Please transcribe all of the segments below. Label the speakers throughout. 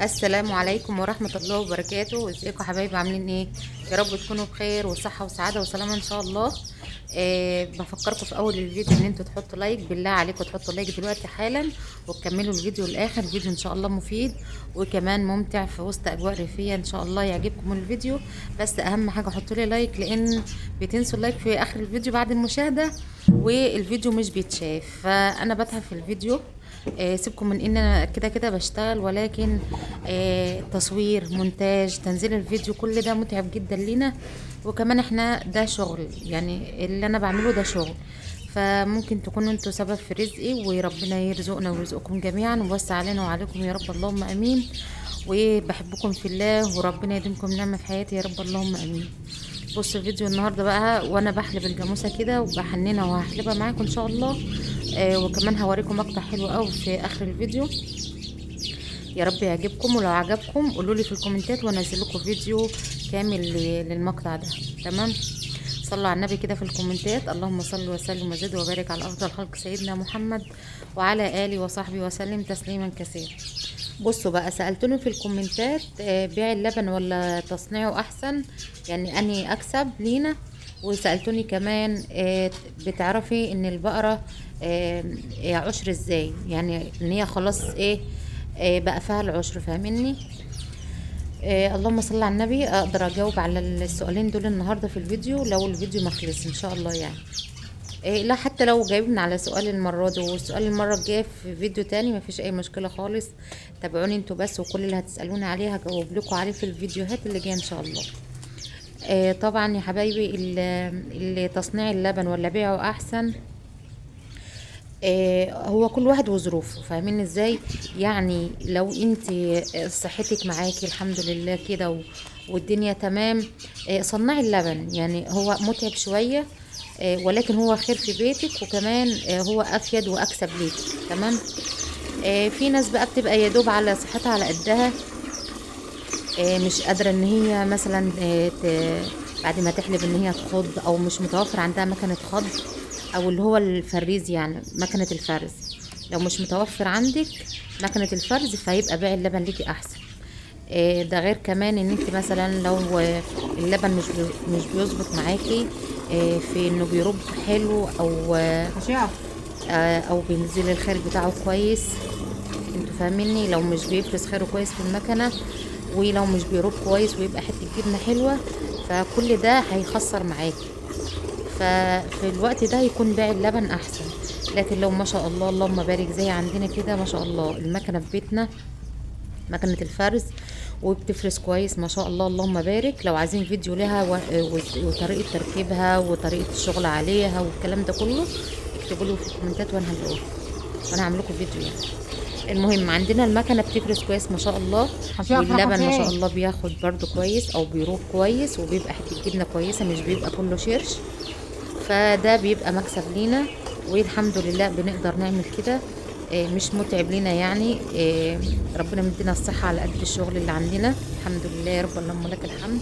Speaker 1: السلام عليكم ورحمة الله وبركاته. ازيكم يا حبايبي؟ عاملين ايه؟ يا رب تكونوا بخير وصحة وسعادة وسلامة ان شاء الله. بفكركم في اول الفيديو ان انتوا تحطوا لايك، بالله عليكم تحطوا لايك دلوقتي حالا وتكملوا الفيديو للاخر. الفيديو ان شاء الله مفيد وكمان ممتع في وسط اجواء ريفية، ان شاء الله يعجبكم الفيديو. بس اهم حاجة حطوا لي لايك، لان بتنسوا اللايك في اخر الفيديو بعد المشاهدة والفيديو مش بيتشاف، فانا بتعب في الفيديو. سيبكم من ان انا كده كده بشتغل، ولكن تصوير، مونتاج، تنزيل الفيديو، كل ده متعب جدا لينا. وكمان احنا ده شغل، يعني اللي انا بعمله ده شغل، فممكن تكونوا انتوا سبب في رزقي، وربنا يرزقنا ويرزقكم جميعا ويوسع علينا وعليكم يا رب، اللهم امين. وبحبكم في الله، وربنا يديمكم نعمة في حياتي يا رب، اللهم امين. بصوا الفيديو النهارده بقى وانا بحلب الجاموسه كده وبحننها وهحلبها معاكم ان شاء الله. وكمان هوريكم مقطع حلو قوي في اخر الفيديو، يا رب يعجبكم. ولو عجبكم قولوا لي في الكومنتات وانزل لكم فيديو كامل للمقطع ده. تمام؟ صلوا على النبي كده في الكومنتات، اللهم صل وسلم وزد وبارك على افضل خلق سيدنا محمد وعلى اله وصحبه وسلم تسليما كثيرا. بصوا بقى، سألتوني في الكومنتات بيع اللبن ولا تصنيعه احسن، يعني اني اكسب لينا. وسألتوني كمان بتعرفي ان البقرة عشر ازاي، يعني ان هي خلاص ايه بقى فيها العشر، فاهميني؟ اللهم صل على النبي. اقدر اجاوب على السؤالين دول النهارده في الفيديو لو الفيديو ما خلص ان شاء الله يعني. لا، حتى لو جاوبنا على سؤال المرة دي والسؤال المرة الجاية في فيديو تاني مفيش اي مشكلة خالص. تابعوني انتوا بس، وكل اللي هتسألوني عليه هجاوب لكم عليه في الفيديوهات اللي جاية ان شاء الله. طبعا يا حبايبي، اللي تصنيع اللبن ولا بيعه احسن، هو كل واحد وظروفه، فاهمين ازاي؟ يعني لو انت صحتك معاكي الحمد لله كده والدنيا تمام، صنعي اللبن. يعني هو متعب شوية، ولكن هو خير في بيتك، وكمان هو افيد واكسب ليك. تمام؟ في ناس بقى بتبقى يا دوب على صحتها على قدها، مش قادرة ان هي مثلا بعد ما تحلب ان هي تخض، او مش متوفر عندها مكنة خض، او اللي هو الفريز، يعني مكنة الفرز. لو مش متوفر عندك مكنة الفرز فيبقى بيع اللبن ليكي احسن. ده غير كمان ان انت مثلا لو اللبن مش بيظبط معاكي في انه بيرب حلو، او بينزل الخير بتاعه كويس. انتوا فاهميني؟ لو مش بيفرز خيره كويس في المكنه، ولو مش بيرب كويس ويبقى حته جبنه حلوه، فكل ده هيخسر معاكي. ففي الوقت ده يكون بيع اللبن احسن. لكن لو ما شاء الله اللهم بارك زي عندنا كده ما شاء الله، المكنه في بيتنا مكنه الفرز وبتفرز كويس ما شاء الله اللهم بارك. لو عايزين فيديو لها وطريقه تركيبها وطريقه الشغل عليها والكلام ده كله، اكتبوا لي في الكومنتات وانا هقول، وانا هعمل لكم فيديو يعني. المهم عندنا المكنه بتفرز كويس ما شاء الله، واللبن ما شاء الله بياخد برضو كويس او بيروح كويس، وبيبقى حته جبنه كويسه، مش بيبقى كله شرش. فده بيبقى مكسب لينا، والحمد لله بنقدر نعمل كده. مش متعب لينا يعني. ربنا مدينا الصحة على قد الشغل اللي عندنا، الحمد لله يا رب، اللهم لك الحمد.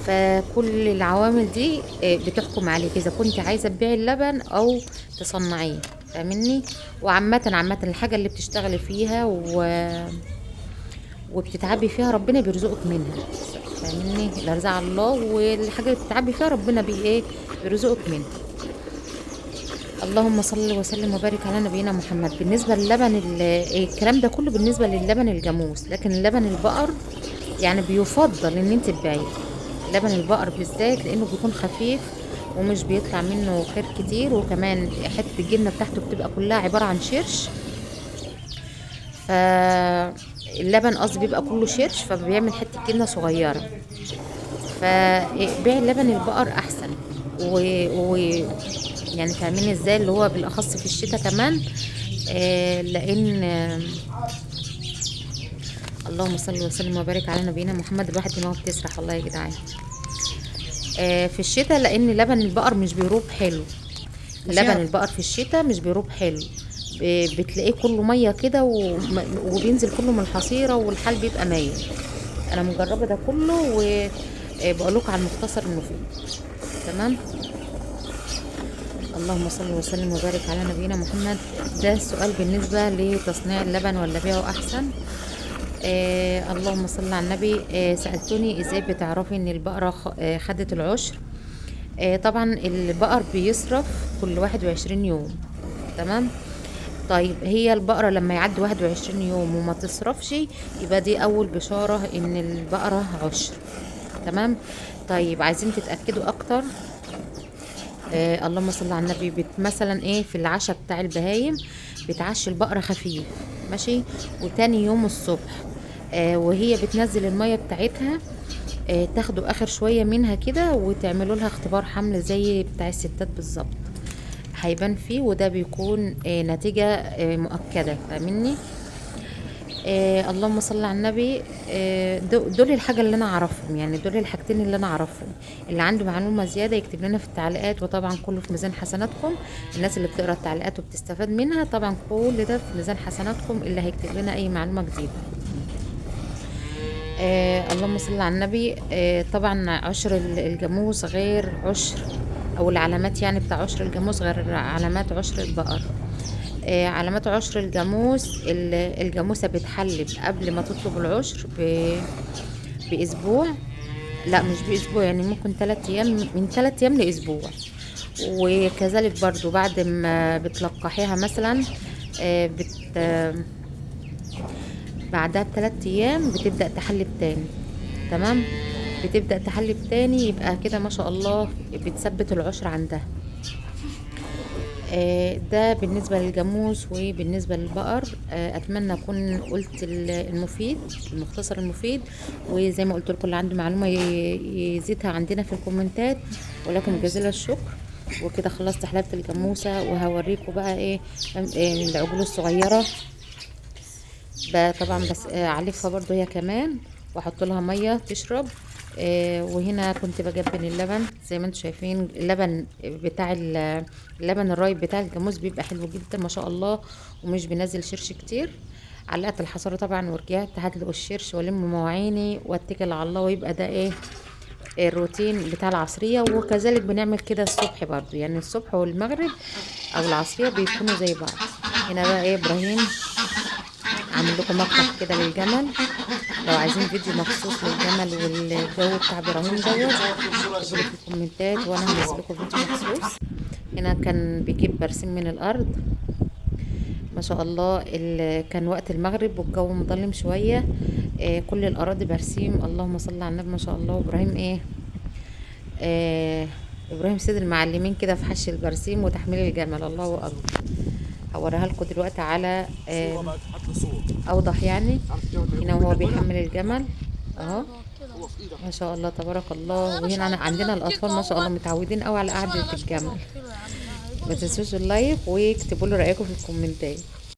Speaker 1: فكل العوامل دي بتحكم عليك اذا كنت عايزة تبيعي اللبن او تصنعيه، فاهمني؟ وعامة الحاجة اللي بتشتغلي فيها وبتتعبي فيها ربنا بيرزقك منها، فاهمني؟ الارزاق على الله، والحاجة اللي بتتعبي فيها ربنا بيرزقك منها. اللهم صل وسلم وبارك على نبينا محمد. بالنسبة للبن الكلام ده كله بالنسبة للبن الجاموس، لكن اللبن البقر يعني بيفضل ان انت تبيعيه. لبن البقر بالذات لانه بيكون خفيف ومش بيطلع منه خير كتير، وكمان حته الجبنه بتاعته بتبقى كلها عباره عن شرش. فاللبن قصدي بيبقى كله شرش، فبيعمل حته جبنه صغيره. فبيع اللبن البقر احسن. و... و... يعني فاهمين ازاي؟ اللي هو بالاخص في الشتاء كمان. لان اللهم صل وسلم وبارك على نبينا محمد. الواحد دماغه بتسرح والله يا جدعان. في الشتاء لان لبن البقر مش بيروب حلو. لبن البقر في الشتاء مش بيروب حلو، بتلاقيه كله ميه كده وبينزل كله من الحصيره والحال بيبقى مايل. انا مجربه ده كله وبقول لكم على المختصر المفيد. تمام؟ اللهم صل وسلم وبارك على نبينا محمد. ده السؤال بالنسبه لتصنيع اللبن ولا بيعه احسن. اللهم صل على النبي. سألتوني ازاي بتعرفي ان البقرة خدت العشر. طبعا البقر بيصرف كل 21 يوم. تمام. طيب هي البقرة لما يعدي 21 يوم وما تصرفش، يبقى دي أول بشارة إن البقرة عشر. تمام. طيب عايزين تتأكدوا أكتر. اللهم صل على النبي. مثلا ايه في العشاء بتاع البهايم بتعشي البقرة خفيف، ماشي، وتاني يوم الصبح وهي بتنزل المية بتاعتها تاخدوا اخر شوية منها كده وتعملوا لها اختبار حمل زي بتاع الستات بالظبط، هيبان فيه، وده بيكون نتيجة مؤكدة. فاهمني؟ اللهم صل على النبي. دول الحاجة اللي انا اعرفهم، يعني دول الحاجتين اللي انا اعرفهم. اللي عنده معلومة زيادة يكتب لنا في التعليقات، وطبعا كله في ميزان حسناتكم. الناس اللي بتقرا التعليقات وبتستفاد منها طبعا كل ده في ميزان حسناتكم، اللي هيكتب لنا اي معلومة جديدة. اللهم صل على النبي. طبعا عشر الجاموس غير عشر، او العلامات يعني بتاع عشر الجاموس غير علامات عشر البقر. علامات عشر الجاموس، الجاموسة بتحلب قبل ما تطلب العشر بأسبوع. لا مش بأسبوع، يعني ممكن 3 أيام، من 3 أيام لأسبوع. وكذلك برضو بعد ما بتلقحيها مثلا آه، بت آه، بعدها ب3 أيام بتبدأ تحلب تاني. تمام. بتبدأ تحلب تاني، يبقى كده ما شاء الله بتثبت العشر عندها. ده بالنسبة للجاموس وبالنسبة للبقر. أتمنى أكون قلت المفيد، المختصر المفيد. وزي ما قلت لكم اللي عنده معلومة يزيدها عندنا في الكومنتات، ولكم جزيل الشكر. وكده خلصت حلبة الجاموسة، وهوريكم بقى ايه العجول الصغيرة. طبعا بس اعلفها برضو هي كمان، واحط لها ميه تشرب. وهنا كنت بجبن اللبن زي ما انتم شايفين. اللبن بتاع اللبن الرايب بتاع الجاموس بيبقى حلو جدا ما شاء الله، ومش بينزل شرش كتير. علقت الحصارة طبعا ورجعت هدلق الشرش والم مواعيني واتكل على الله، ويبقى ده ايه الروتين بتاع العصرية. وكذلك بنعمل كده الصبح برضو، يعني الصبح والمغرب او العصرية بيكونوا زي بعض. هنا بقى ايه ابراهيم عامل لكم مقطع كده للجمل. لو عايزين فيديو مخصوص للجمل والجو بتاع ابراهيم دوت اكتبوا لي في الكومنتات وانا هنزل لكم فيديو مخصوص. هنا كان بيجيب برسيم من الارض ما شاء الله. كان وقت المغرب والجو مظلم شويه. كل الاراضي برسيم. اللهم صل على النبي ما شاء الله. وابراهيم ايه ابراهيم سيد المعلمين كده في حش البرسيم وتحميل الجمل. الله اكبر. هوريها لكم دلوقتي على اوضح يعني. هنا وهو بيحمل الجمل اهو ما شاء الله تبارك الله. وهنا عندنا الاطفال ما شاء الله متعودين قوي على قعده الجمل. ما تنسوش اللايك واكتبوا لي رايكم في الكومنتات.